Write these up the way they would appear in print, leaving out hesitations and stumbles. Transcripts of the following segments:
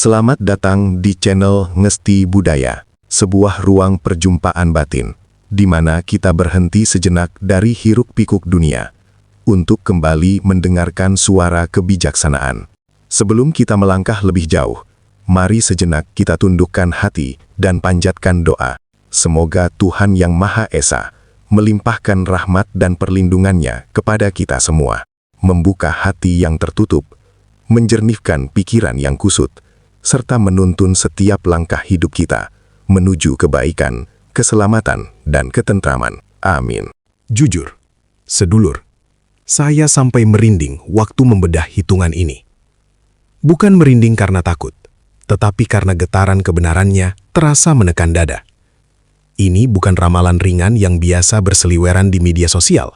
Selamat datang di channel Ngesti Budaya, sebuah ruang perjumpaan batin, di mana kita berhenti sejenak dari hiruk-pikuk dunia, untuk kembali mendengarkan suara kebijaksanaan. Sebelum kita melangkah lebih jauh, mari sejenak kita tundukkan hati dan panjatkan doa. Semoga Tuhan Yang Maha Esa melimpahkan rahmat dan perlindungannya kepada kita semua, membuka hati yang tertutup, menjernihkan pikiran yang kusut, serta menuntun setiap langkah hidup kita menuju kebaikan, keselamatan, dan ketentraman. Amin. Jujur, sedulur, saya sampai merinding waktu membedah hitungan ini. Bukan merinding karena takut, tetapi karena getaran kebenarannya terasa menekan dada. Ini bukan ramalan ringan yang biasa berseliweran di media sosial.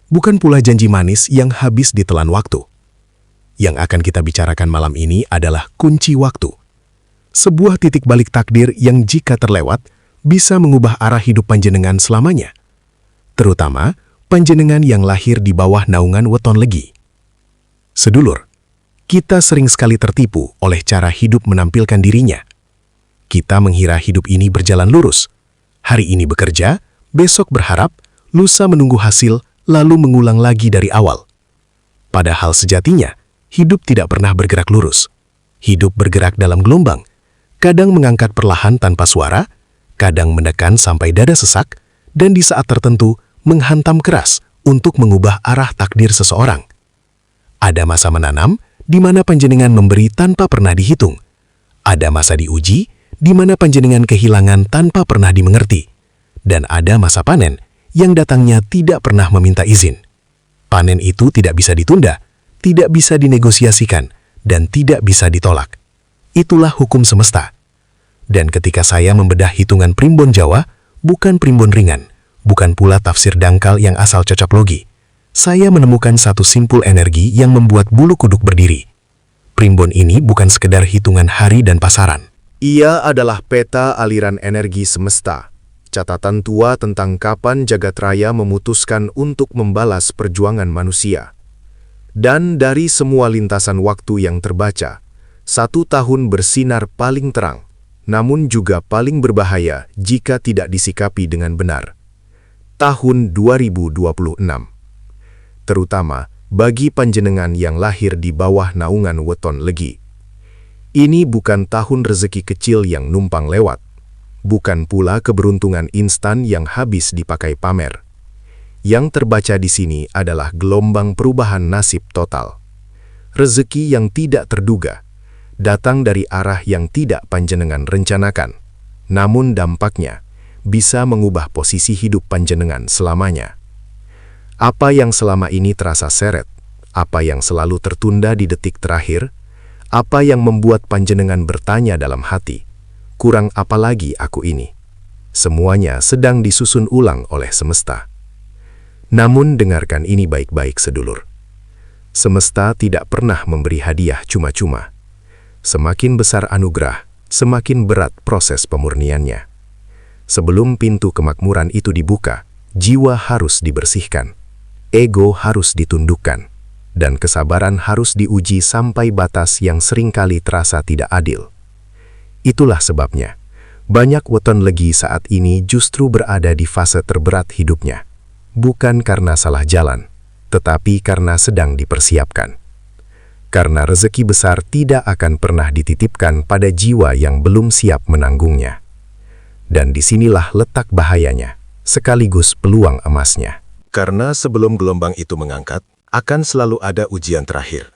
Bukan pula janji manis yang habis ditelan waktu. Yang akan kita bicarakan malam ini adalah kunci waktu. Sebuah titik balik takdir yang jika terlewat, bisa mengubah arah hidup panjenengan selamanya. Terutama, panjenengan yang lahir di bawah naungan weton legi. Sedulur, kita sering sekali tertipu oleh cara hidup menampilkan dirinya. Kita mengira hidup ini berjalan lurus. Hari ini bekerja, besok berharap, lusa menunggu hasil, lalu mengulang lagi dari awal. Padahal sejatinya, hidup tidak pernah bergerak lurus. Hidup bergerak dalam gelombang, kadang mengangkat perlahan tanpa suara, kadang menekan sampai dada sesak, dan di saat tertentu menghantam keras untuk mengubah arah takdir seseorang. Ada masa menanam, di mana panjenengan memberi tanpa pernah dihitung. Ada masa diuji, di mana panjenengan kehilangan tanpa pernah dimengerti. Dan ada masa panen, yang datangnya tidak pernah meminta izin. Panen itu tidak bisa ditunda, tidak bisa dinegosiasikan, dan tidak bisa ditolak. Itulah hukum semesta. Dan ketika saya membedah hitungan primbon Jawa, bukan primbon ringan, bukan pula tafsir dangkal yang asal cocok logi, saya menemukan satu simpul energi yang membuat bulu kuduk berdiri. Primbon ini bukan sekedar hitungan hari dan pasaran. Ia adalah peta aliran energi semesta, catatan tua tentang kapan jagat raya memutuskan untuk membalas perjuangan manusia. Dan dari semua lintasan waktu yang terbaca, 1 tahun bersinar paling terang, namun juga paling berbahaya jika tidak disikapi dengan benar. Tahun 2026. Terutama bagi panjenengan yang lahir di bawah naungan weton legi. Ini bukan tahun rezeki kecil yang numpang lewat, bukan pula keberuntungan instan yang habis dipakai pamer. Yang terbaca di sini adalah gelombang perubahan nasib total. Rezeki yang tidak terduga, datang dari arah yang tidak panjenengan rencanakan, namun dampaknya bisa mengubah posisi hidup panjenengan selamanya. Apa yang selama ini terasa seret, apa yang selalu tertunda di detik terakhir, apa yang membuat panjenengan bertanya dalam hati, kurang apa lagi aku ini? Semuanya sedang disusun ulang oleh semesta. Namun dengarkan ini baik-baik sedulur. Semesta tidak pernah memberi hadiah cuma-cuma. Semakin besar anugerah, semakin berat proses pemurniannya. Sebelum pintu kemakmuran itu dibuka, jiwa harus dibersihkan, ego harus ditundukkan, dan kesabaran harus diuji sampai batas yang seringkali terasa tidak adil. Itulah sebabnya, banyak weton legi saat ini justru berada di fase terberat hidupnya. Bukan karena salah jalan, tetapi karena sedang dipersiapkan. Karena rezeki besar tidak akan pernah dititipkan pada jiwa yang belum siap menanggungnya. Dan disinilah letak bahayanya, sekaligus peluang emasnya. Karena sebelum gelombang itu mengangkat, akan selalu ada ujian terakhir.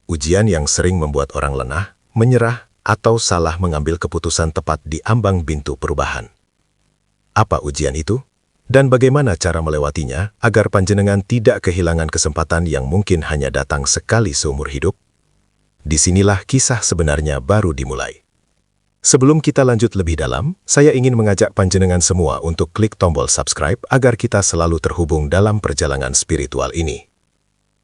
Ujian yang sering membuat orang lengah, menyerah, atau salah mengambil keputusan tepat di ambang pintu perubahan. Apa ujian itu? Dan bagaimana cara melewatinya agar panjenengan tidak kehilangan kesempatan yang mungkin hanya datang sekali seumur hidup? Disinilah kisah sebenarnya baru dimulai. Sebelum kita lanjut lebih dalam, saya ingin mengajak panjenengan semua untuk klik tombol subscribe agar kita selalu terhubung dalam perjalanan spiritual ini.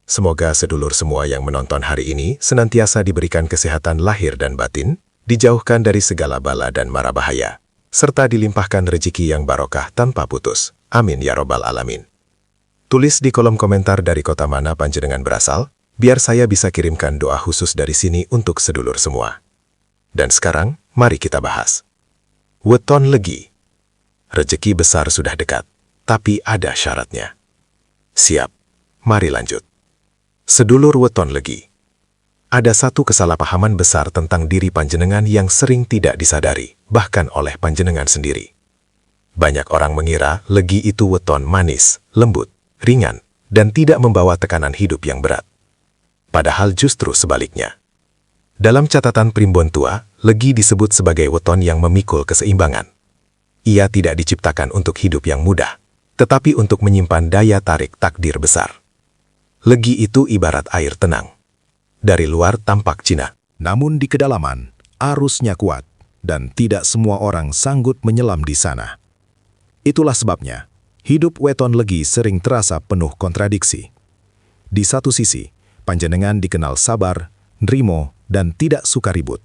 Semoga sedulur semua yang menonton hari ini senantiasa diberikan kesehatan lahir dan batin, dijauhkan dari segala bala dan mara bahaya, serta dilimpahkan rezeki yang barokah tanpa putus. Amin ya robbal alamin. Tulis di kolom komentar dari kota mana panjenengan berasal, biar saya bisa kirimkan doa khusus dari sini untuk sedulur semua. Dan sekarang, mari kita bahas. Weton Legi. Rezeki besar sudah dekat, tapi ada syaratnya. Siap, mari lanjut. Sedulur Weton Legi. Ada satu kesalahpahaman besar tentang diri panjenengan yang sering tidak disadari, bahkan oleh panjenengan sendiri. Banyak orang mengira legi itu weton manis, lembut, ringan, dan tidak membawa tekanan hidup yang berat. Padahal justru sebaliknya. Dalam catatan primbon tua, legi disebut sebagai weton yang memikul keseimbangan. Ia tidak diciptakan untuk hidup yang mudah, tetapi untuk menyimpan daya tarik takdir besar. Legi itu ibarat air tenang. Dari luar tampak jinak, Namun di kedalaman, arusnya kuat, dan tidak semua orang sanggup menyelam di sana. Itulah sebabnya, hidup weton legi sering terasa penuh kontradiksi. Di satu sisi, panjenengan dikenal sabar, nrimo, dan tidak suka ribut.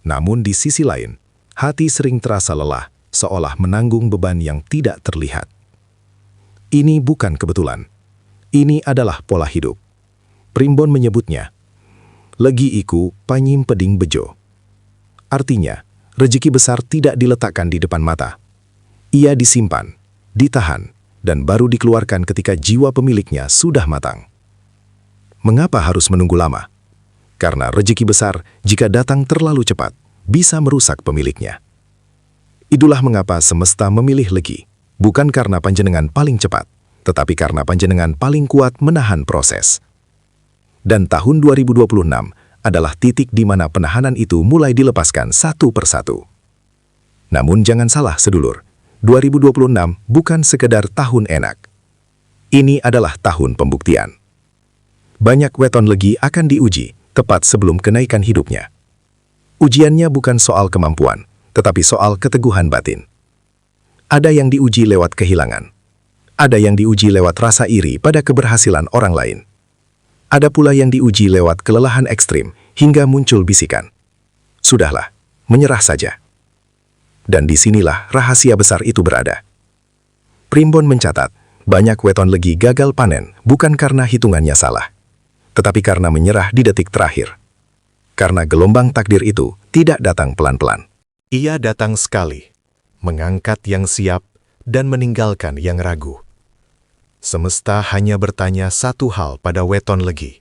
Namun di sisi lain, hati sering terasa lelah, seolah menanggung beban yang tidak terlihat. Ini bukan kebetulan. Ini adalah pola hidup. Primbon menyebutnya, legi iku panyim peding bejo. Artinya, rezeki besar tidak diletakkan di depan mata. Ia disimpan, ditahan, dan baru dikeluarkan ketika jiwa pemiliknya sudah matang. Mengapa harus menunggu lama? Karena rezeki besar, jika datang terlalu cepat, bisa merusak pemiliknya. Itulah mengapa semesta memilih legi, bukan karena panjenengan paling cepat, tetapi karena panjenengan paling kuat menahan proses. Dan tahun 2026 adalah titik di mana penahanan itu mulai dilepaskan satu persatu. Namun jangan salah sedulur, 2026 bukan sekedar tahun enak. Ini adalah tahun pembuktian. Banyak weton legi akan diuji tepat sebelum kenaikan hidupnya. Ujiannya bukan soal kemampuan, tetapi soal keteguhan batin. Ada yang diuji lewat kehilangan. Ada yang diuji lewat rasa iri pada keberhasilan orang lain. Ada pula yang diuji lewat kelelahan ekstrim hingga muncul bisikan. Sudahlah, menyerah saja. Dan disinilah rahasia besar itu berada. Primbon mencatat, banyak weton legi gagal panen bukan karena hitungannya salah, tetapi karena menyerah di detik terakhir. Karena gelombang takdir itu tidak datang pelan-pelan. Ia datang sekali, mengangkat yang siap dan meninggalkan yang ragu. Semesta hanya bertanya satu hal pada weton legi.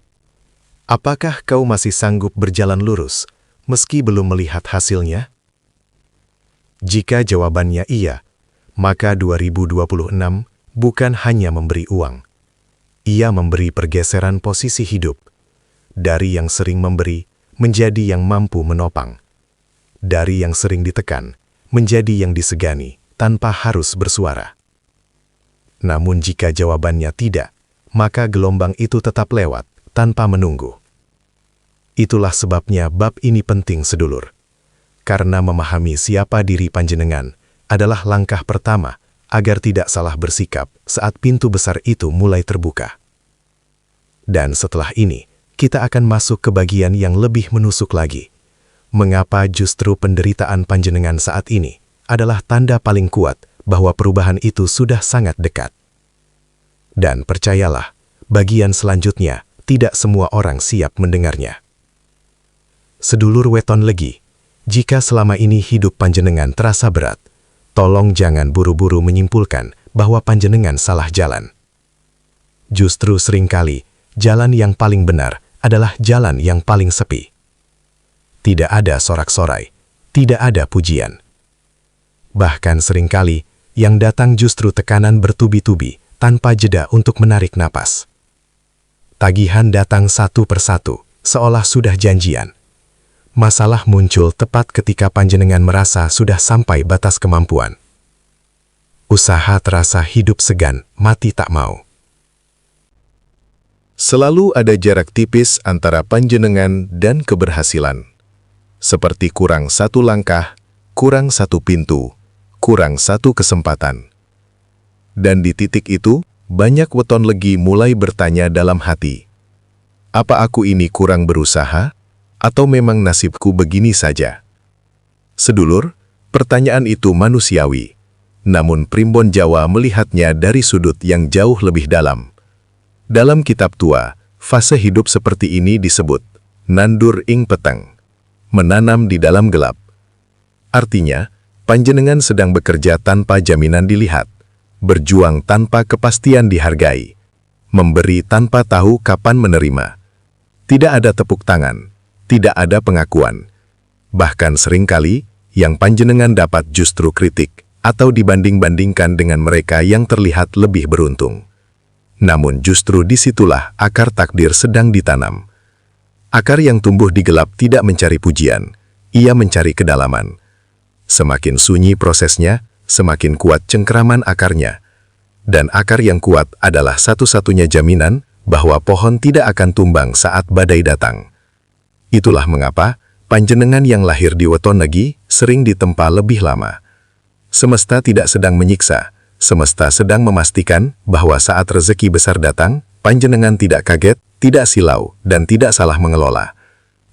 Apakah kau masih sanggup berjalan lurus meski belum melihat hasilnya? Jika jawabannya iya, maka 2026 bukan hanya memberi uang. Ia memberi pergeseran posisi hidup, dari yang sering memberi menjadi yang mampu menopang, dari yang sering ditekan menjadi yang disegani tanpa harus bersuara. Namun jika jawabannya tidak, maka gelombang itu tetap lewat tanpa menunggu. Itulah sebabnya bab ini penting sedulur, karena memahami siapa diri panjenengan adalah langkah pertama agar tidak salah bersikap saat pintu besar itu mulai terbuka. Dan setelah ini, kita akan masuk ke bagian yang lebih menusuk lagi. Mengapa justru penderitaan panjenengan saat ini adalah tanda paling kuat bahwa perubahan itu sudah sangat dekat. Dan percayalah, bagian selanjutnya tidak semua orang siap mendengarnya. Sedulur weton legi, jika selama ini hidup panjenengan terasa berat, tolong jangan buru-buru menyimpulkan bahwa panjenengan salah jalan. Justru seringkali, jalan yang paling benar adalah jalan yang paling sepi. Tidak ada sorak-sorai, tidak ada pujian. Bahkan seringkali, yang datang justru tekanan bertubi-tubi tanpa jeda untuk menarik napas. Tagihan datang satu persatu, seolah sudah janjian. Masalah muncul tepat ketika panjenengan merasa sudah sampai batas kemampuan. Usaha terasa hidup segan, mati tak mau. Selalu ada jarak tipis antara panjenengan dan keberhasilan. Seperti kurang satu langkah, kurang satu pintu, kurang satu kesempatan. Dan di titik itu, banyak weton legi mulai bertanya dalam hati, apa aku ini kurang berusaha? Atau memang nasibku begini saja? Sedulur, pertanyaan itu manusiawi. Namun Primbon Jawa melihatnya dari sudut yang jauh lebih dalam. Dalam kitab tua, fase hidup seperti ini disebut nandur ing peteng. menanam di dalam gelap. Artinya, panjenengan sedang bekerja tanpa jaminan dilihat, berjuang tanpa kepastian dihargai, memberi tanpa tahu kapan menerima. Tidak ada tepuk tangan, tidak ada pengakuan. Bahkan seringkali, yang panjenengan dapat justru kritik atau dibanding-bandingkan dengan mereka yang terlihat lebih beruntung. Namun justru disitulah akar takdir sedang ditanam. Akar yang tumbuh di gelap tidak mencari pujian, ia mencari kedalaman. Semakin sunyi prosesnya, semakin kuat cengkeraman akarnya. Dan akar yang kuat adalah satu-satunya jaminan bahwa pohon tidak akan tumbang saat badai datang. Itulah mengapa panjenengan yang lahir di weton legi sering ditempa lebih lama. Semesta tidak sedang menyiksa, semesta sedang memastikan bahwa saat rezeki besar datang, panjenengan tidak kaget, tidak silau, dan tidak salah mengelola.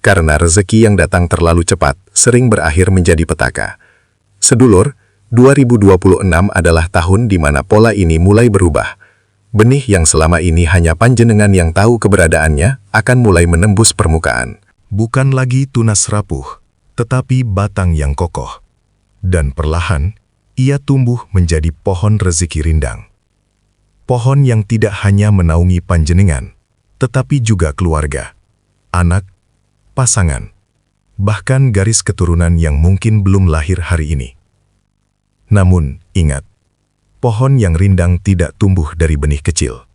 Karena rezeki yang datang terlalu cepat, sering berakhir menjadi petaka. Sedulur, 2026 adalah tahun di mana pola ini mulai berubah. Benih yang selama ini hanya panjenengan yang tahu keberadaannya akan mulai menembus permukaan. Bukan lagi tunas rapuh, tetapi batang yang kokoh. Dan perlahan, ia tumbuh menjadi pohon rezeki rindang. Pohon yang tidak hanya menaungi panjenengan, tetapi juga keluarga, anak, pasangan, bahkan garis keturunan yang mungkin belum lahir hari ini. Namun, ingat, pohon yang rindang tidak tumbuh dari benih kecil.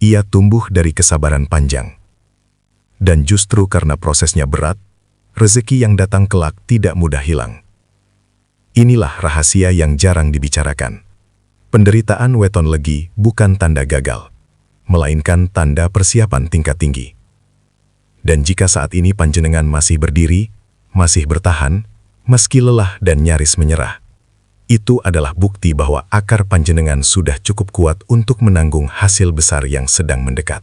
Ia tumbuh dari kesabaran panjang. Dan justru karena prosesnya berat, rezeki yang datang kelak tidak mudah hilang. Inilah rahasia yang jarang dibicarakan. Penderitaan weton legi bukan tanda gagal, melainkan tanda persiapan tingkat tinggi. Dan jika saat ini panjenengan masih berdiri, masih bertahan, meski lelah dan nyaris menyerah, itu adalah bukti bahwa akar panjenengan sudah cukup kuat untuk menanggung hasil besar yang sedang mendekat.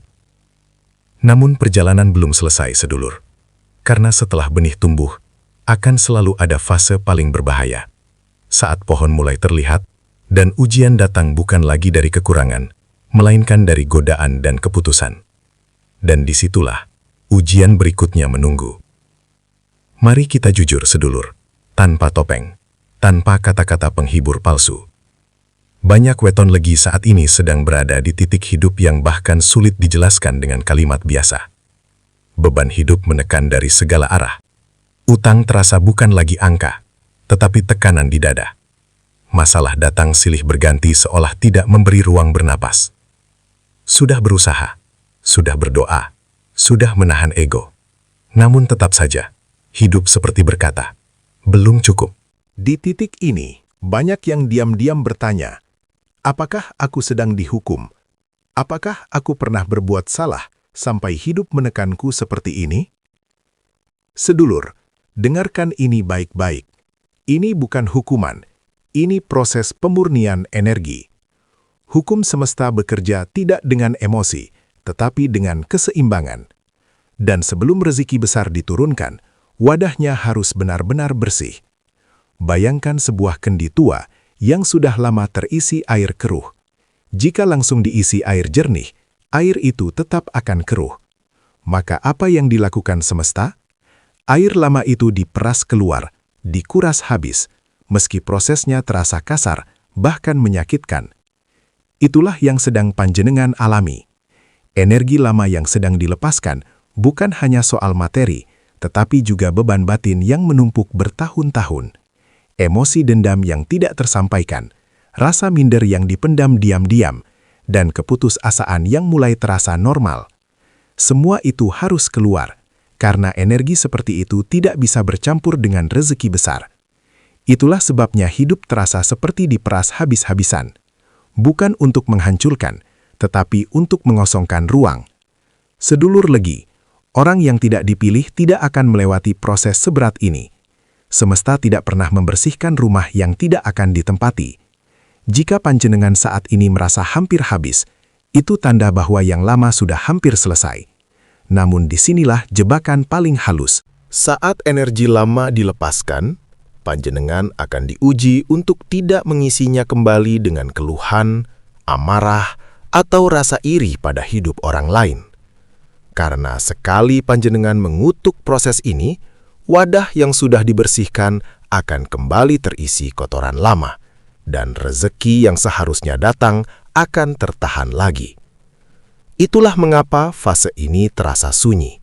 Namun perjalanan belum selesai, sedulur. Karena setelah benih tumbuh, akan selalu ada fase paling berbahaya. Saat pohon mulai terlihat, dan ujian datang bukan lagi dari kekurangan, melainkan dari godaan dan keputusan. Dan disitulah, ujian berikutnya menunggu. Mari kita jujur, sedulur, tanpa topeng, tanpa kata-kata penghibur palsu. Banyak weton legi saat ini sedang berada di titik hidup yang bahkan sulit dijelaskan dengan kalimat biasa. Beban hidup menekan dari segala arah. Utang terasa bukan lagi angka, tetapi tekanan di dada. Masalah datang silih berganti seolah tidak memberi ruang bernapas. Sudah berusaha, sudah berdoa, sudah menahan ego. Namun tetap saja, hidup seperti berkata, belum cukup. Di titik ini, banyak yang diam-diam bertanya, apakah aku sedang dihukum? Apakah aku pernah berbuat salah sampai hidup menekanku seperti ini? Sedulur, dengarkan ini baik-baik. Ini bukan hukuman, ini proses pemurnian energi. Hukum semesta bekerja tidak dengan emosi, tetapi dengan keseimbangan. Dan sebelum rezeki besar diturunkan, wadahnya harus benar-benar bersih. Bayangkan sebuah kendi tua yang sudah lama terisi air keruh. Jika langsung diisi air jernih, air itu tetap akan keruh. Maka apa yang dilakukan semesta? Air lama itu diperas keluar, dikuras habis, meski prosesnya terasa kasar, bahkan menyakitkan. Itulah yang sedang panjenengan alami. Energi lama yang sedang dilepaskan bukan hanya soal materi, tetapi juga beban batin yang menumpuk bertahun-tahun. Emosi dendam yang tidak tersampaikan, rasa minder yang dipendam diam-diam, dan keputusasaan yang mulai terasa normal. Semua itu harus keluar, karena energi seperti itu tidak bisa bercampur dengan rezeki besar. Itulah sebabnya hidup terasa seperti diperas habis-habisan. Bukan untuk menghancurkan, tetapi untuk mengosongkan ruang. Sedulur legi, orang yang tidak dipilih tidak akan melewati proses seberat ini. Semesta tidak pernah membersihkan rumah yang tidak akan ditempati. Jika panjenengan saat ini merasa hampir habis, itu tanda bahwa yang lama sudah hampir selesai. Namun disinilah jebakan paling halus. Saat energi lama dilepaskan, panjenengan akan diuji untuk tidak mengisinya kembali dengan keluhan, amarah, atau rasa iri pada hidup orang lain. Karena sekali panjenengan mengutuk proses ini, wadah yang sudah dibersihkan akan kembali terisi kotoran lama, dan rezeki yang seharusnya datang akan tertahan lagi. Itulah mengapa fase ini terasa sunyi.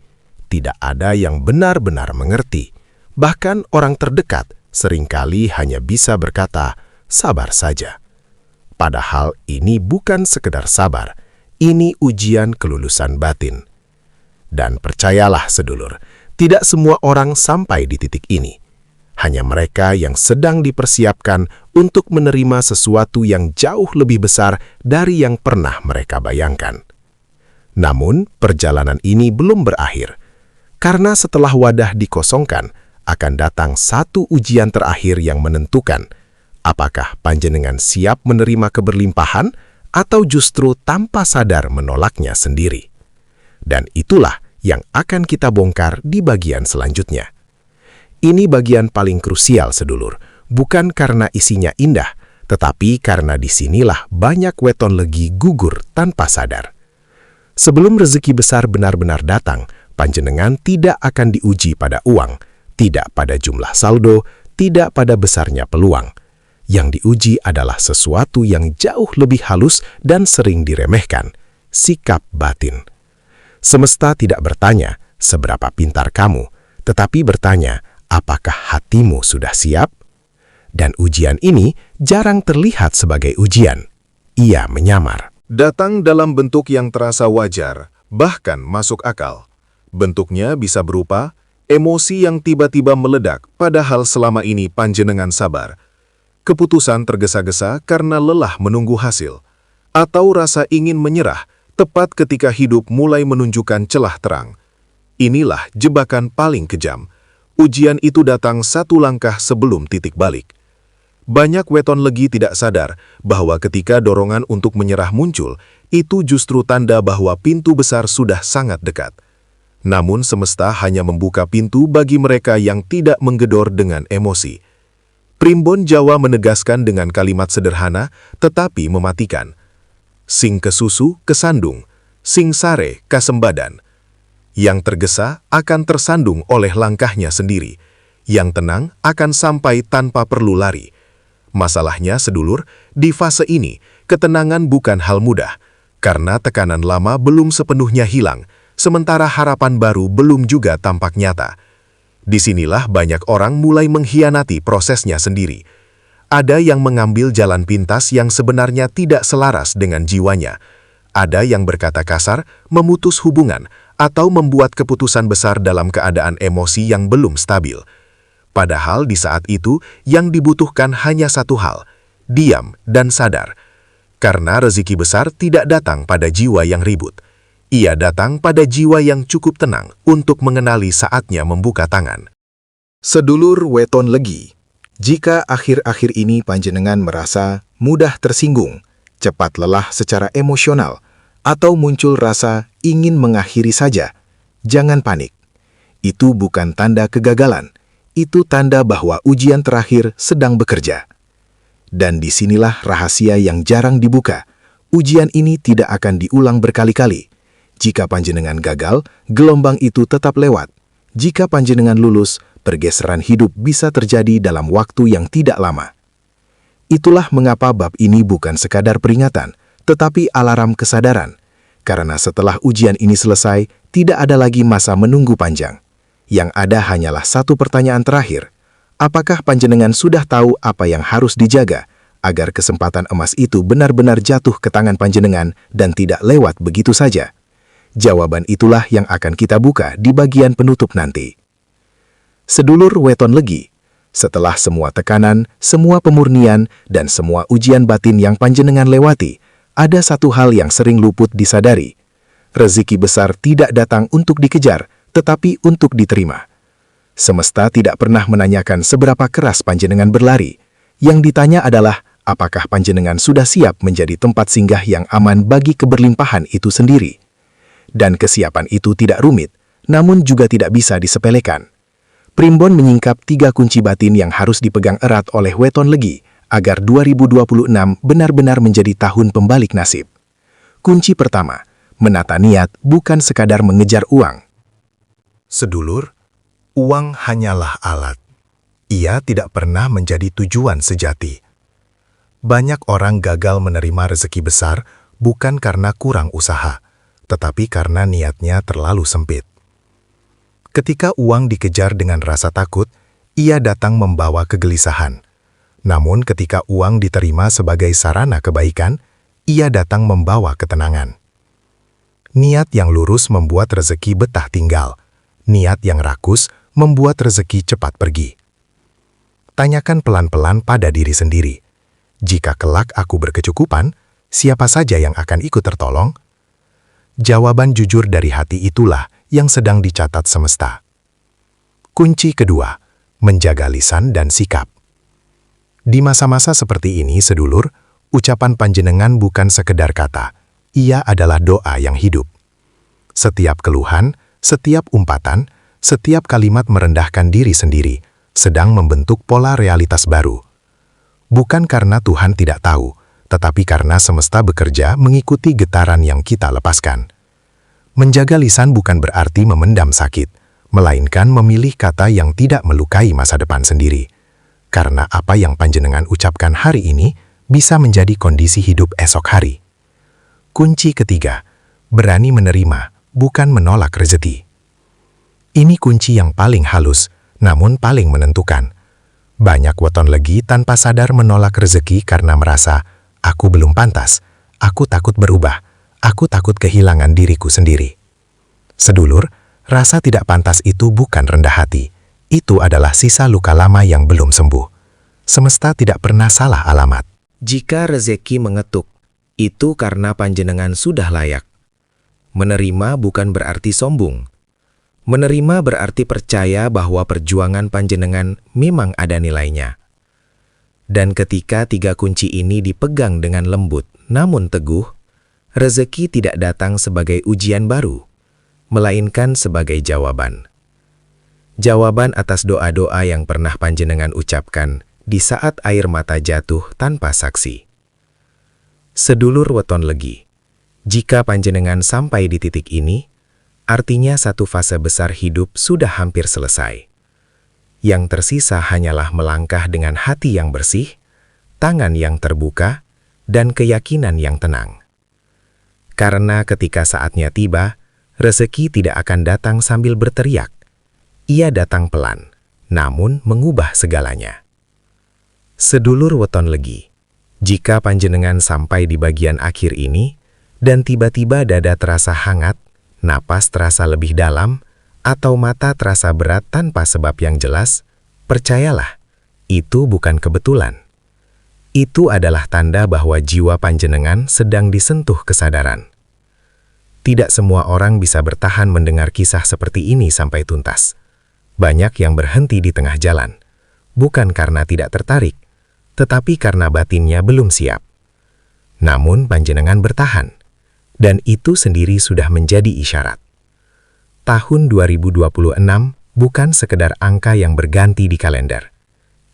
Tidak ada yang benar-benar mengerti. Bahkan orang terdekat seringkali hanya bisa berkata, sabar saja. Padahal ini bukan sekedar sabar, ini ujian kelulusan batin. Dan percayalah sedulur, tidak semua orang sampai di titik ini. Hanya mereka yang sedang dipersiapkan untuk menerima sesuatu yang jauh lebih besar dari yang pernah mereka bayangkan. Namun, perjalanan ini belum berakhir. Karena setelah wadah dikosongkan, akan datang satu ujian terakhir yang menentukan apakah panjenengan siap menerima keberlimpahan atau justru tanpa sadar menolaknya sendiri. Dan itulah yang akan kita bongkar di bagian selanjutnya. Ini bagian paling krusial, sedulur, bukan karena isinya indah, tetapi karena disinilah banyak weton legi gugur tanpa sadar. Sebelum rezeki besar benar-benar datang, panjenengan tidak akan diuji pada uang, tidak pada jumlah saldo, tidak pada besarnya peluang. Yang diuji adalah sesuatu yang jauh lebih halus dan sering diremehkan, sikap batin. Semesta tidak bertanya seberapa pintar kamu, tetapi bertanya, apakah hatimu sudah siap? Dan ujian ini jarang terlihat sebagai ujian. Ia menyamar. Datang dalam bentuk yang terasa wajar, bahkan masuk akal. Bentuknya bisa berupa emosi yang tiba-tiba meledak, padahal selama ini panjenengan sabar. Keputusan tergesa-gesa karena lelah menunggu hasil. Atau rasa ingin menyerah, tepat ketika hidup mulai menunjukkan celah terang. Inilah jebakan paling kejam. Ujian itu datang satu langkah sebelum titik balik. Banyak weton legi tidak sadar bahwa ketika dorongan untuk menyerah muncul, itu justru tanda bahwa pintu besar sudah sangat dekat. Namun semesta hanya membuka pintu bagi mereka yang tidak menggedor dengan emosi. Primbon Jawa menegaskan dengan kalimat sederhana tetapi mematikan. Sing kesusu kesandung, sing sare kasembadan. Yang tergesa akan tersandung oleh langkahnya sendiri. Yang tenang akan sampai tanpa perlu lari. Masalahnya, sedulur, di fase ini, ketenangan bukan hal mudah. Karena tekanan lama belum sepenuhnya hilang, sementara harapan baru belum juga tampak nyata. Disinilah banyak orang mulai mengkhianati prosesnya sendiri. Ada yang mengambil jalan pintas yang sebenarnya tidak selaras dengan jiwanya. Ada yang berkata kasar, memutus hubungan, atau membuat keputusan besar dalam keadaan emosi yang belum stabil. Padahal di saat itu yang dibutuhkan hanya satu hal, diam dan sadar. Karena rezeki besar tidak datang pada jiwa yang ribut. Ia datang pada jiwa yang cukup tenang untuk mengenali saatnya membuka tangan. Sedulur weton legi, jika akhir-akhir ini panjenengan merasa mudah tersinggung, cepat lelah secara emosional, atau muncul rasa ingin mengakhiri saja, jangan panik. Itu bukan tanda kegagalan, itu tanda bahwa ujian terakhir sedang bekerja. Dan disinilah rahasia yang jarang dibuka. Ujian ini tidak akan diulang berkali-kali. Jika panjenengan gagal, gelombang itu tetap lewat. Jika panjenengan lulus, pergeseran hidup bisa terjadi dalam waktu yang tidak lama. Itulah mengapa bab ini bukan sekadar peringatan, tetapi alarm kesadaran. Karena setelah ujian ini selesai, tidak ada lagi masa menunggu panjang. Yang ada hanyalah satu pertanyaan terakhir. Apakah panjenengan sudah tahu apa yang harus dijaga, agar kesempatan emas itu benar-benar jatuh ke tangan panjenengan dan tidak lewat begitu saja? Jawaban itulah yang akan kita buka di bagian penutup nanti. Sedulur weton legi, setelah semua tekanan, semua pemurnian, dan semua ujian batin yang panjenengan lewati, ada satu hal yang sering luput disadari. Rezeki besar tidak datang untuk dikejar, tetapi untuk diterima. Semesta tidak pernah menanyakan seberapa keras panjenengan berlari. Yang ditanya adalah, apakah panjenengan sudah siap menjadi tempat singgah yang aman bagi keberlimpahan itu sendiri? Dan kesiapan itu tidak rumit, namun juga tidak bisa disepelekan. Primbon menyingkap 3 kunci batin yang harus dipegang erat oleh weton legi, agar 2026 benar-benar menjadi tahun pembalik nasib. Kunci pertama, menata niat bukan sekadar mengejar uang. Sedulur, Uang hanyalah alat. Ia tidak pernah menjadi tujuan sejati. Banyak orang gagal menerima rezeki besar bukan karena kurang usaha, tetapi karena niatnya terlalu sempit. Ketika uang dikejar dengan rasa takut, ia datang membawa kegelisahan. Namun ketika uang diterima sebagai sarana kebaikan, ia datang membawa ketenangan. Niat yang lurus membuat rezeki betah tinggal. Niat yang rakus membuat rezeki cepat pergi. Tanyakan pelan-pelan pada diri sendiri. Jika kelak aku berkecukupan, siapa saja yang akan ikut tertolong? Jawaban jujur dari hati itulah yang sedang dicatat semesta. Kunci kedua, menjaga lisan dan sikap. Di masa-masa seperti ini, sedulur, ucapan panjenengan bukan sekedar kata. Ia adalah doa yang hidup. Setiap keluhan, setiap umpatan, setiap kalimat merendahkan diri sendiri, sedang membentuk pola realitas baru. Bukan karena Tuhan tidak tahu, tetapi karena semesta bekerja mengikuti getaran yang kita lepaskan. Menjaga lisan bukan berarti memendam sakit, melainkan memilih kata yang tidak melukai masa depan sendiri. Karena apa yang panjenengan ucapkan hari ini bisa menjadi kondisi hidup esok hari. Kunci ketiga, berani menerima, bukan menolak rezeki. Ini kunci yang paling halus, namun paling menentukan. Banyak weton legi tanpa sadar menolak rezeki karena merasa, aku belum pantas, aku takut berubah, aku takut kehilangan diriku sendiri. Sedulur, rasa tidak pantas itu bukan rendah hati. Itu adalah sisa luka lama yang belum sembuh. Semesta tidak pernah salah alamat. Jika rezeki mengetuk, itu karena panjenengan sudah layak. Menerima bukan berarti sombong. Menerima berarti percaya bahwa perjuangan panjenengan memang ada nilainya. Dan ketika tiga kunci ini dipegang dengan lembut namun teguh, rezeki tidak datang sebagai ujian baru, melainkan sebagai jawaban. Jawaban atas doa-doa yang pernah panjenengan ucapkan di saat air mata jatuh tanpa saksi. Sedulur weton legi, jika panjenengan sampai di titik ini, artinya satu fase besar hidup sudah hampir selesai. Yang tersisa hanyalah melangkah dengan hati yang bersih, tangan yang terbuka, dan keyakinan yang tenang. Karena ketika saatnya tiba, rezeki tidak akan datang sambil berteriak. Ia datang pelan, namun mengubah segalanya. Sedulur weton legi, jika panjenengan sampai di bagian akhir ini, dan tiba-tiba dada terasa hangat, napas terasa lebih dalam, atau mata terasa berat tanpa sebab yang jelas, percayalah, itu bukan kebetulan. Itu adalah tanda bahwa jiwa panjenengan sedang disentuh kesadaran. Tidak semua orang bisa bertahan mendengar kisah seperti ini sampai tuntas. Banyak yang berhenti di tengah jalan, bukan karena tidak tertarik, tetapi karena batinnya belum siap. Namun panjenengan bertahan. Dan itu sendiri sudah menjadi isyarat. Tahun 2026 bukan sekedar angka yang berganti di kalender.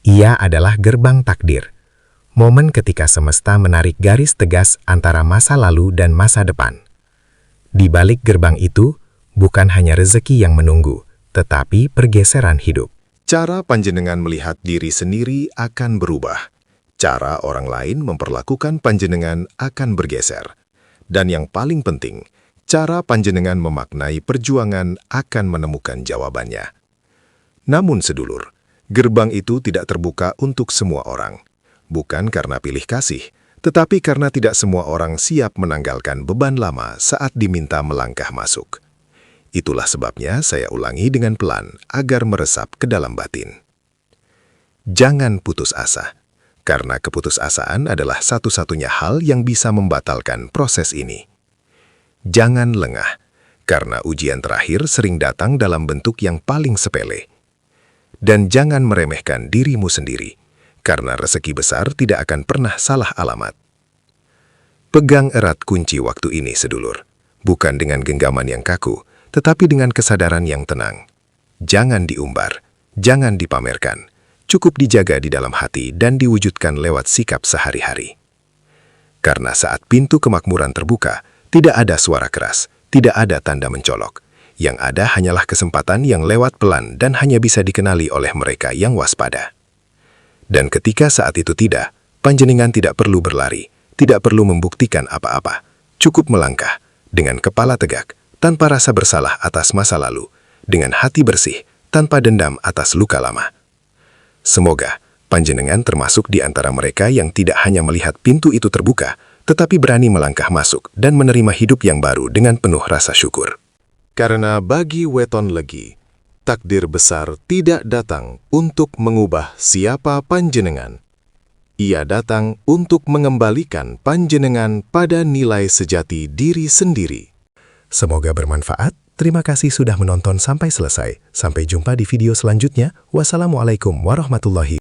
Ia adalah gerbang takdir. Momen ketika semesta menarik garis tegas antara masa lalu dan masa depan. Di balik gerbang itu, bukan hanya rezeki yang menunggu, tetapi pergeseran hidup. Cara panjenengan melihat diri sendiri akan berubah. Cara orang lain memperlakukan panjenengan akan bergeser. Dan yang paling penting, cara panjenengan memaknai perjuangan akan menemukan jawabannya. Namun sedulur, gerbang itu tidak terbuka untuk semua orang. Bukan karena pilih kasih, tetapi karena tidak semua orang siap menanggalkan beban lama saat diminta melangkah masuk. Itulah sebabnya saya ulangi dengan pelan agar meresap ke dalam batin. Jangan putus asa. Karena keputusasaan adalah satu-satunya hal yang bisa membatalkan proses ini. Jangan lengah, karena ujian terakhir sering datang dalam bentuk yang paling sepele. Dan jangan meremehkan dirimu sendiri, karena rezeki besar tidak akan pernah salah alamat. Pegang erat kunci waktu ini, sedulur. Bukan dengan genggaman yang kaku, tetapi dengan kesadaran yang tenang. Jangan diumbar, jangan dipamerkan. Cukup dijaga di dalam hati dan diwujudkan lewat sikap sehari-hari. Karena saat pintu kemakmuran terbuka, tidak ada suara keras, tidak ada tanda mencolok. Yang ada hanyalah kesempatan yang lewat pelan dan hanya bisa dikenali oleh mereka yang waspada. Dan ketika saat itu tidak, panjenengan tidak perlu berlari, tidak perlu membuktikan apa-apa. Cukup melangkah, dengan kepala tegak, tanpa rasa bersalah atas masa lalu, dengan hati bersih, tanpa dendam atas luka lama. Semoga panjenengan termasuk di antara mereka yang tidak hanya melihat pintu itu terbuka, tetapi berani melangkah masuk dan menerima hidup yang baru dengan penuh rasa syukur. Karena bagi weton legi, takdir besar tidak datang untuk mengubah siapa panjenengan. Ia datang untuk mengembalikan panjenengan pada nilai sejati diri sendiri. Semoga bermanfaat. Terima kasih sudah menonton sampai selesai. Sampai jumpa di video selanjutnya. Wassalamualaikum warahmatullahi